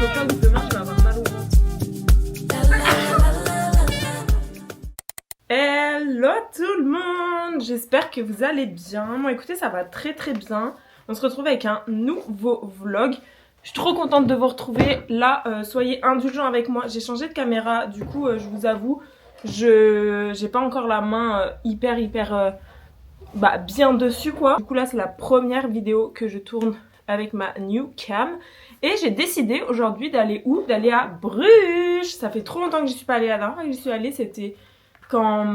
faut pas que demain je vais avoir mal au ventre. Hello tout le monde, j'espère que vous allez bien. Moi écoutez, ça va très très bien. On se retrouve avec un nouveau vlog. Je suis trop contente de vous retrouver. Là, soyez indulgents avec moi. J'ai changé de caméra, du coup je vous avoue, j'ai pas encore la main hyper bien dessus quoi. Du coup là c'est la première vidéo que je tourne avec ma new cam. Et j'ai décidé aujourd'hui d'aller où? D'aller à Bruges. Ça fait trop longtemps que je suis pas allée. La dernière fois que j'y suis allée c'était quand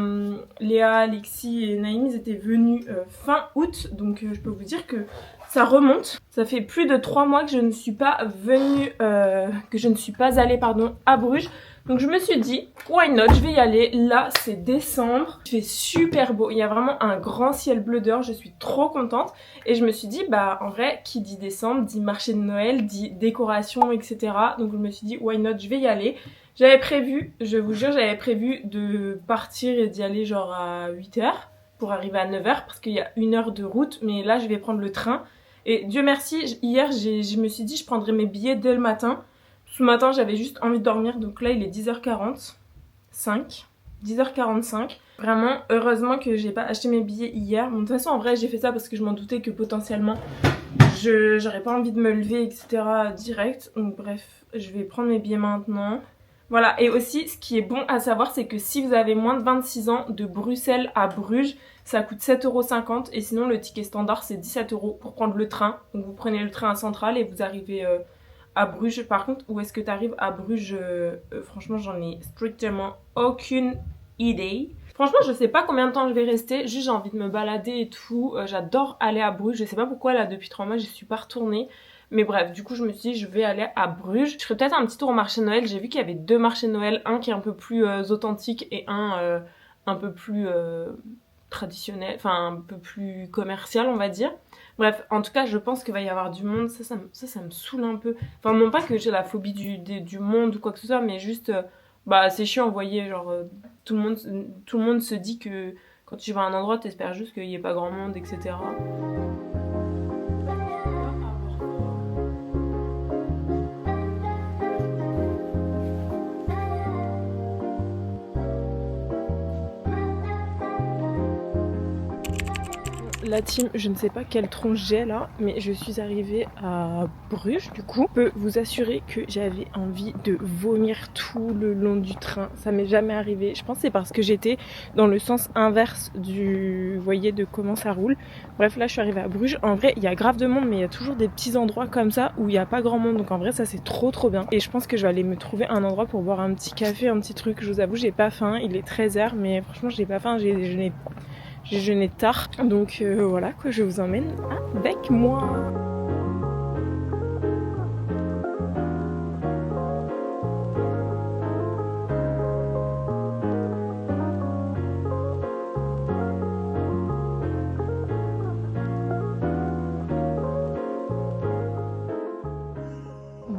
Léa, Alexis et Naïm étaient venus fin août. Donc je peux vous dire que ça remonte. Ça fait plus de 3 mois que je ne suis pas venue, que je ne suis pas allée à Bruges. Donc je me suis dit, why not, je vais y aller. Là c'est décembre, il fait super beau, il y a vraiment un grand ciel bleu dehors, je suis trop contente. Et je me suis dit, bah en vrai, qui dit décembre, dit marché de Noël, dit décoration, etc. Donc je me suis dit, why not, je vais y aller. J'avais prévu, je vous jure, j'avais prévu de partir et d'y aller genre à 8h pour arriver à 9h parce qu'il y a 1 heure de route. Mais là je vais prendre le train. Et Dieu merci, hier je me suis dit je prendrais mes billets dès le matin. Ce matin j'avais juste envie de dormir, donc là il est 10h45. 10h45. Vraiment, heureusement que j'ai pas acheté mes billets hier. Bon, de toute façon en vrai j'ai fait ça parce que je m'en doutais que potentiellement j'aurais pas envie de me lever etc. direct. Donc bref, je vais prendre mes billets maintenant. Voilà, et aussi ce qui est bon à savoir c'est que si vous avez moins de 26 ans, de Bruxelles à Bruges, ça coûte 7,50 € et sinon le ticket standard c'est 17 € pour prendre le train. Donc vous prenez le train à Centrale et vous arrivez à Bruges. Par contre, où est-ce que tu arrives à Bruges franchement j'en ai strictement aucune idée. Franchement je sais pas combien de temps je vais rester, juste j'ai envie de me balader et tout. J'adore aller à Bruges, je sais pas pourquoi là depuis 3 mois je suis pas retournée. Mais bref, du coup je me suis dit je vais aller à Bruges. Je ferai peut-être un petit tour au marché de Noël. J'ai vu qu'il y avait 2 marchés de Noël, un qui est un peu plus authentique et un peu plus traditionnel, enfin un peu plus commercial on va dire. Bref, en tout cas je pense qu'il va y avoir du monde, ça me saoule un peu. Enfin non pas que j'ai la phobie du monde ou quoi que ce soit, mais juste bah c'est chiant, vous voyez, genre tout le monde se dit que quand tu vas à un endroit t'espères juste qu'il n'y ait pas grand monde, etc. La team, je ne sais pas quelle tronche j'ai là, mais je suis arrivée à Bruges du coup. Je peux vous assurer que j'avais envie de vomir tout le long du train. Ça m'est jamais arrivé. Je pense que c'est parce que j'étais dans le sens inverse vous voyez, de comment ça roule. Bref, là je suis arrivée à Bruges. En vrai, il y a grave de monde, mais il y a toujours des petits endroits comme ça où il n'y a pas grand monde. Donc en vrai, ça c'est trop bien. Et je pense que je vais aller me trouver un endroit pour boire un petit café, un petit truc. Je vous avoue, j'ai pas faim. Il est 13h, mais franchement, j'ai pas faim. J'ai déjeuné tard, donc voilà quoi, je vous emmène avec moi.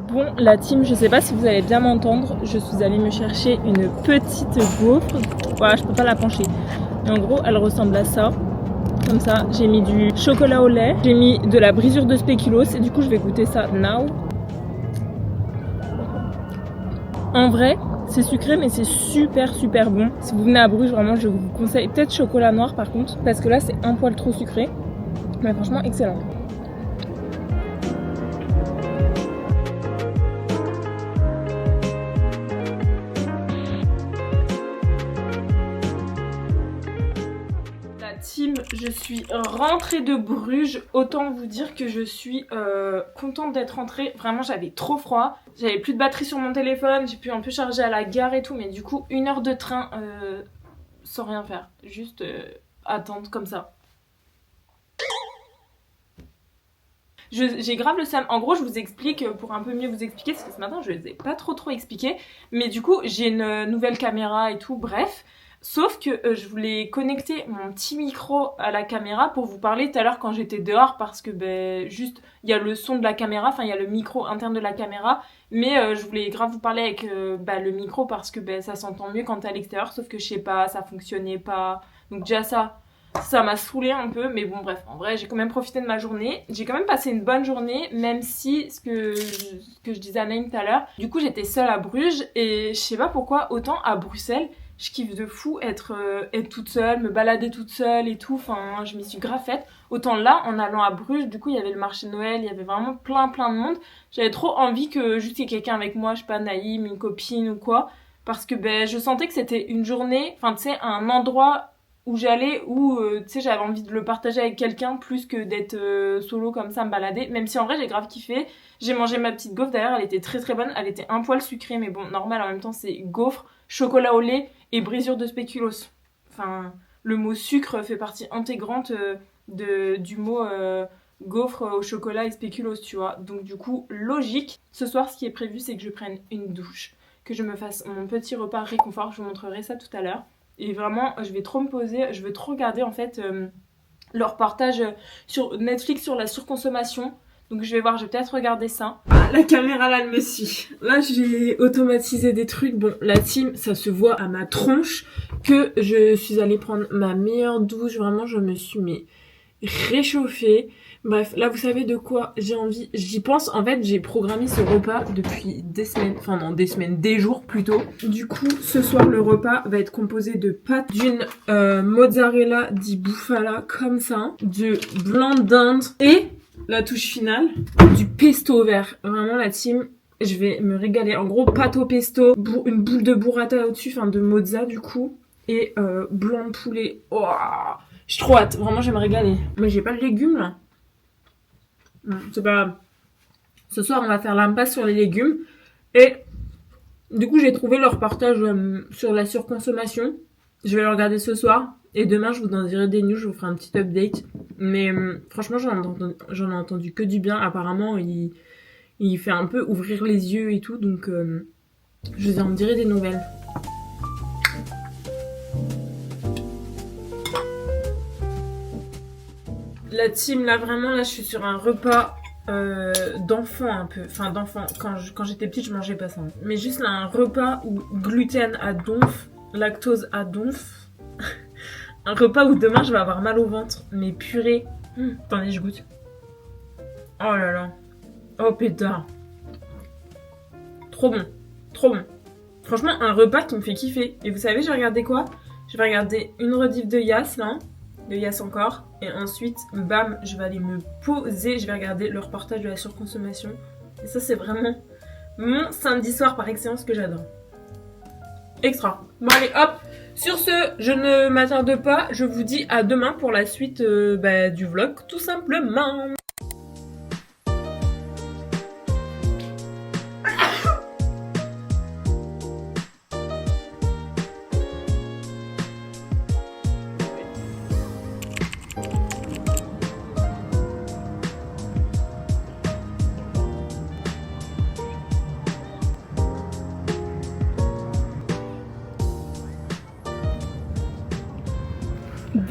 Bon, la team, je sais pas si vous allez bien m'entendre, je suis allée me chercher une petite gaufre. Voilà, je peux pas la pencher. Et en gros, elle ressemble à ça. Comme ça, j'ai mis du chocolat au lait, j'ai mis de la brisure de spéculoos et du coup, je vais goûter ça now. En vrai, c'est sucré mais c'est super bon. Si vous venez à Bruges, vraiment, je vous conseille peut-être chocolat noir par contre, parce que là, c'est un poil trop sucré. Mais franchement, excellent. Team, je suis rentrée de Bruges, autant vous dire que je suis contente d'être rentrée. Vraiment j'avais trop froid, j'avais plus de batterie sur mon téléphone, j'ai pu un peu charger à la gare et tout, mais du coup 1 heure de train sans rien faire, juste attendre comme ça. J'ai grave le seum. En gros je vous explique pour un peu mieux vous expliquer, parce que ce matin je ne les ai pas trop expliqué, mais du coup j'ai une nouvelle caméra et tout, bref. Sauf que je voulais connecter mon petit micro à la caméra pour vous parler tout à l'heure quand j'étais dehors, parce que juste il y a le son de la caméra, enfin il y a le micro interne de la caméra, mais je voulais grave vous parler avec le micro parce que ça s'entend mieux quand t'es à l'extérieur, sauf que je sais pas, ça fonctionnait pas. Donc déjà ça, Ça m'a saoulée un peu, mais bon bref, en vrai j'ai quand même profité de ma journée. J'ai quand même passé une bonne journée, même si ce que je disais à Naïm tout à l'heure, du coup j'étais seule à Bruges et je sais pas pourquoi, autant à Bruxelles, je kiffe de fou être toute seule, me balader toute seule et tout, enfin je m'y suis grave faite. Autant là, en allant à Bruges, du coup il y avait le marché de Noël, il y avait vraiment plein de monde. J'avais trop envie que juste il y ait quelqu'un avec moi, je sais pas, Naïm, une copine ou quoi. Parce que ben, je sentais que c'était une journée, enfin tu sais, un endroit où j'allais, où tu sais, j'avais envie de le partager avec quelqu'un plus que d'être solo comme ça, me balader. Même si en vrai j'ai grave kiffé. J'ai mangé ma petite gaufre, d'ailleurs elle était très bonne, elle était un poil sucrée, mais bon, normal en même temps, c'est gaufre, chocolat au lait et brisure de spéculoos. Enfin, le mot sucre fait partie intégrante du mot gaufre au chocolat et spéculoos, tu vois. Donc du coup, logique. Ce soir, ce qui est prévu, c'est que je prenne une douche, que je me fasse mon petit repas réconfort, je vous montrerai ça tout à l'heure. Et vraiment, je vais trop me poser, je veux trop regarder en fait le reportage sur Netflix sur la surconsommation. Donc je vais voir, je vais peut-être regarder ça. Ah, la caméra là, elle me scie. Là, j'ai automatisé des trucs. Bon, la team, ça se voit à ma tronche que je suis allée prendre ma meilleure douche. Vraiment, je me suis réchauffée. Bref, là vous savez de quoi j'ai envie. J'y pense, en fait j'ai programmé ce repas depuis des semaines, enfin non des semaines, des jours plutôt. Du coup ce soir le repas va être composé de pâtes, d'une mozzarella di bufala comme ça, de blanc d'Inde et la touche finale, du pesto vert. Vraiment la team, je vais me régaler. En gros pâte au pesto, une boule de burrata au-dessus, enfin de mozza du coup, et blanc de poulet. Oh, j'ai trop hâte, vraiment je vais me régaler. Mais j'ai pas de légumes là. C'est pas grave. Ce soir, on va faire l'impasse sur les légumes. Et du coup, j'ai trouvé leur reportage sur la surconsommation. Je vais le regarder ce soir. Et demain, je vous en dirai des news. Je vous ferai un petit update. Mais franchement, j'en ai entendu que du bien. Apparemment, il fait un peu ouvrir les yeux et tout. Donc, je vous en dirai des nouvelles. La team, là, vraiment, là, je suis sur un repas d'enfant un peu. Enfin, d'enfant. Quand j'étais petite, je mangeais pas ça. Mais juste là, un repas où gluten à donf, lactose à donf. Un repas où demain, je vais avoir mal au ventre. Mais purée. Attendez, je goûte. Oh là là. Oh pétard. Trop bon. Trop bon. Franchement, un repas qui me fait kiffer. Et vous savez, j'ai regardé quoi? Je vais regarder une rediff de Yas, là. De Yas encore. Et ensuite, bam, je vais aller me poser. Je vais regarder le reportage de la surconsommation. Et ça, c'est vraiment mon samedi soir par excellence que j'adore. Extra. Bon, allez, hop. Sur ce, je ne m'attarde pas. Je vous dis à demain pour la suite du vlog, tout simplement.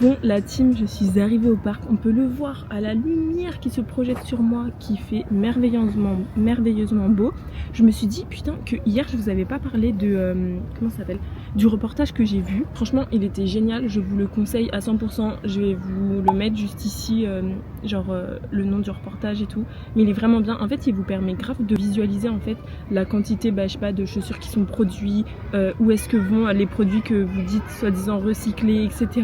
Bon, la team, je suis arrivée au parc. On peut le voir à la lumière qui se projette sur moi, qui fait merveilleusement beau. Je me suis dit, putain, que hier, je vous avais pas parlé de... comment ça s'appelle ? Du reportage que j'ai vu. Franchement, il était génial. Je vous le conseille à 100%. Je vais vous le mettre juste ici, le nom du reportage et tout. Mais il est vraiment bien. En fait, il vous permet grave de visualiser en fait la quantité, je sais pas, de chaussures qui sont produits, où est-ce que vont les produits que vous dites soi-disant recyclés, etc.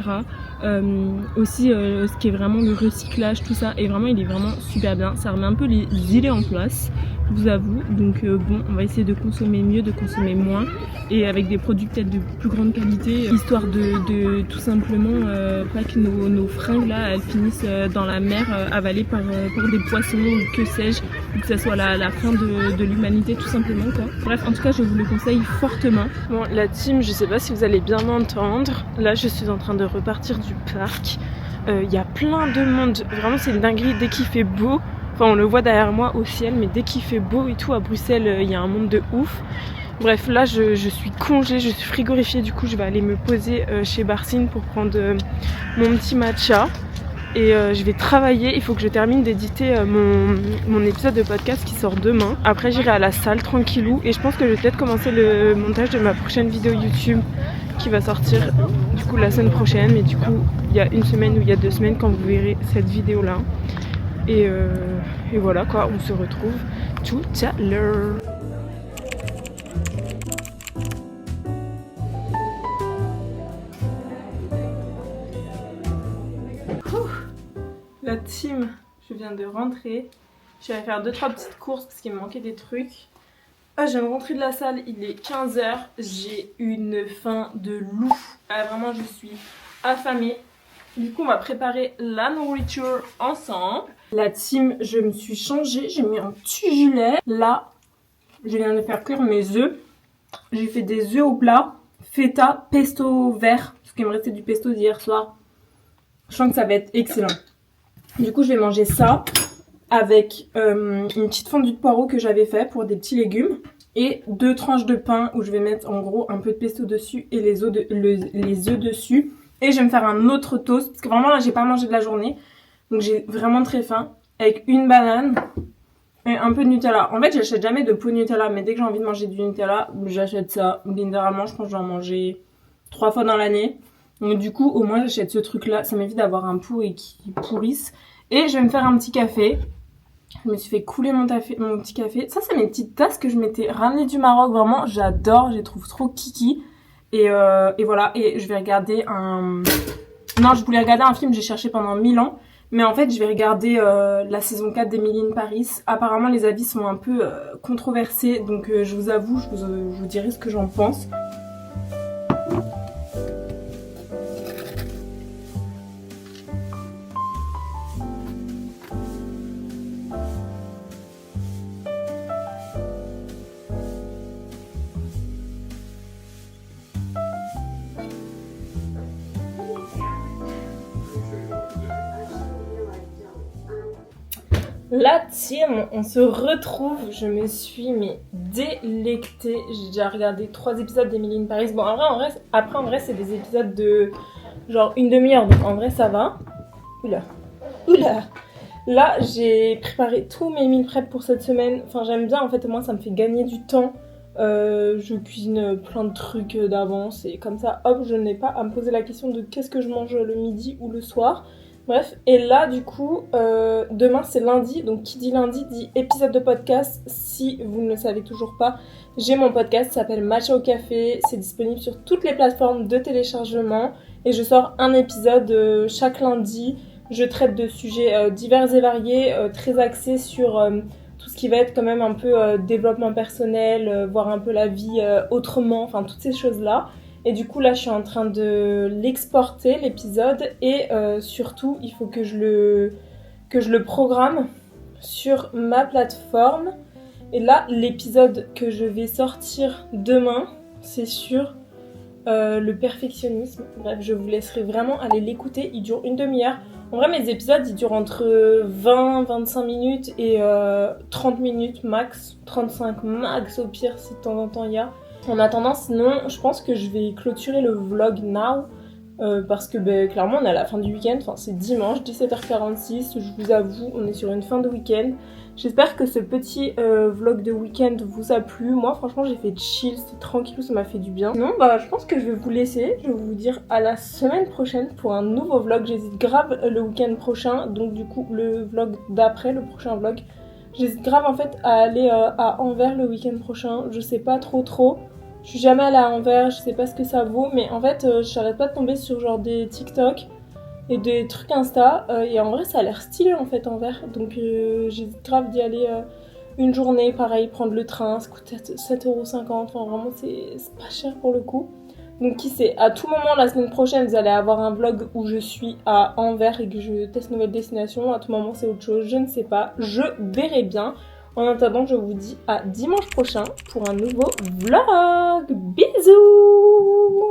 Aussi ce qui est vraiment le recyclage, tout ça, et vraiment il est vraiment super bien, ça remet un peu les idées en place, je vous avoue. Donc bon, on va essayer de consommer mieux, de consommer moins, et avec des produits peut-être de plus grande qualité, histoire de tout simplement pas que nos fringues là elles finissent dans la mer avalées par des poissons ou que sais-je, ou que ça soit la fin de l'humanité tout simplement quoi. Bref, en tout cas je vous le conseille fortement. Bon, la team, je sais pas si vous allez bien m'entendre, là je suis en train de repartir du parc. Il y a plein de monde, vraiment c'est une dinguerie dès qu'il fait beau. Enfin on le voit derrière moi au ciel, mais dès qu'il fait beau et tout à Bruxelles, il y a un monde de ouf. Bref, là je suis congelée, je suis frigorifiée, du coup je vais aller me poser chez Barsine pour prendre mon petit matcha. Et je vais travailler, il faut que je termine d'éditer mon épisode de podcast qui sort demain. Après j'irai à la salle tranquillou et je pense que je vais peut-être commencer le montage de ma prochaine vidéo YouTube qui va sortir du coup la semaine prochaine, mais du coup il y a une semaine ou il y a 2 semaines quand vous verrez cette vidéo là. Et voilà quoi, on se retrouve tout à l'heure. La team, je viens de rentrer. Je vais faire 2-3 petites courses parce qu'il me manquait des trucs. Ah, je viens de rentrer de la salle, il est 15h. J'ai une faim de loup. Ah, vraiment, je suis affamée. Du coup, on va préparer la nourriture ensemble. La team, je me suis changée. J'ai mis un petit gilet. Là, je viens de faire cuire mes œufs. J'ai fait des œufs au plat. Feta, pesto vert. Parce qu'il me restait du pesto d'hier soir. Je sens que ça va être excellent. Du coup, je vais manger ça avec une petite fondue de poireaux que j'avais fait pour des petits légumes et 2 tranches de pain où je vais mettre en gros un peu de pesto dessus et les œufs dessus. Et je vais me faire un autre toast parce que vraiment là, j'ai pas mangé de la journée. Donc j'ai vraiment très faim avec une banane et un peu de Nutella. En fait, j'achète jamais de pot Nutella, mais dès que j'ai envie de manger du Nutella, j'achète ça. Littéralement, je pense que je vais en manger 3 fois dans l'année. Donc du coup, au moins j'achète ce truc là, ça m'évite d'avoir un pot et qui pourrisse. Et je vais me faire un petit café. Je me suis fait couler mon petit café. Ça, c'est mes petites tasses que je m'étais ramenées du Maroc. Vraiment, j'adore, je les trouve trop kiki. Et voilà, et je vais regarder un... Non, je voulais regarder un film, j'ai cherché pendant 1000 ans. Mais en fait, je vais regarder la saison 4 d'Emily in Paris. Apparemment, les avis sont un peu controversés. Donc je vous avoue, je vous dirai ce que j'en pense. La team, on se retrouve, je me suis délectée, j'ai déjà regardé 3 épisodes d'Emily in Paris. Bon, en vrai, c'est des épisodes de genre une demi-heure, donc en vrai ça va. Oula. Là, j'ai préparé tous mes meal prep pour cette semaine. Enfin, j'aime bien, en fait, moi ça me fait gagner du temps. Je cuisine plein de trucs d'avance et comme ça, hop, je n'ai pas à me poser la question de qu'est-ce que je mange le midi ou le soir. Bref, et là du coup, demain c'est lundi, donc qui dit lundi dit épisode de podcast. Si vous ne le savez toujours pas, j'ai mon podcast, ça s'appelle Matcha au café, c'est disponible sur toutes les plateformes de téléchargement et je sors un épisode chaque lundi. Je traite de sujets divers et variés, très axés sur tout ce qui va être quand même un peu développement personnel, voir un peu la vie autrement, enfin toutes ces choses-là. Et du coup là je suis en train de l'exporter l'épisode et surtout il faut que je le programme sur ma plateforme. Et là l'épisode que je vais sortir demain c'est sur le perfectionnisme. Bref, je vous laisserai vraiment aller l'écouter, il dure une demi-heure. En vrai mes épisodes ils durent entre 20-25 minutes et 30 minutes max, 35 max au pire si de temps en temps il y a. En attendant, sinon, je pense que je vais clôturer le vlog now parce que clairement, on est à la fin du week-end. Enfin, c'est dimanche, 17h46. Je vous avoue, on est sur une fin de week-end. J'espère que ce petit vlog de week-end vous a plu. Moi, franchement, j'ai fait chill, c'était tranquille, ça m'a fait du bien. Non, je pense que je vais vous laisser. Je vais vous dire à la semaine prochaine pour un nouveau vlog. J'hésite grave le week-end prochain. Donc, du coup, le vlog d'après, le prochain vlog. J'hésite grave en fait à aller à Anvers le week-end prochain. Je sais pas trop. Je suis jamais allée à Anvers, je sais pas ce que ça vaut, mais en fait, j'arrête pas de tomber sur genre des TikTok et des trucs Insta, et en vrai, ça a l'air stylé en fait Anvers, donc j'hésite grave d'y aller une journée, pareil, prendre le train, ça coûte 7,50€, enfin vraiment, c'est pas cher pour le coup. Donc qui sait, à tout moment la semaine prochaine, vous allez avoir un vlog où je suis à Anvers et que je teste une nouvelle destination, à tout moment c'est autre chose, je ne sais pas, je verrai bien. En attendant, je vous dis à dimanche prochain pour un nouveau vlog. Bisous!